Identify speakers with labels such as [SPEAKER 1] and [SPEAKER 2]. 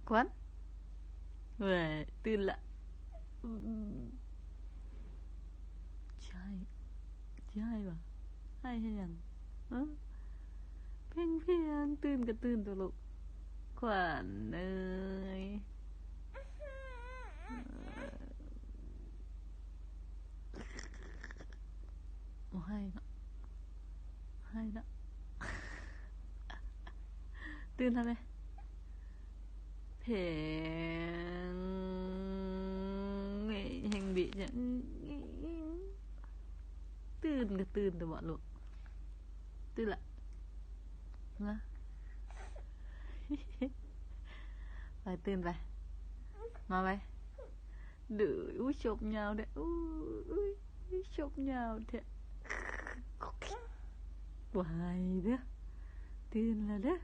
[SPEAKER 1] ควันเว้ยตื่นละอืมใช่ใช่ป่ะให้ยังฮะเพียงตื่นก็ตื่นตัวลูกขวัญเอ้ยโอ้ให้นะให้นะตื่นทำไมเพลงแห่งบิจะตื่นก็ตื่นตัวบ่ลูกตื่นละนะไปตื่นไปมาไปดื้ออุ้ยชบยาวเด้ออุ้ยชบยาวเถอะวายเด้อตื่นแล้วเด้อ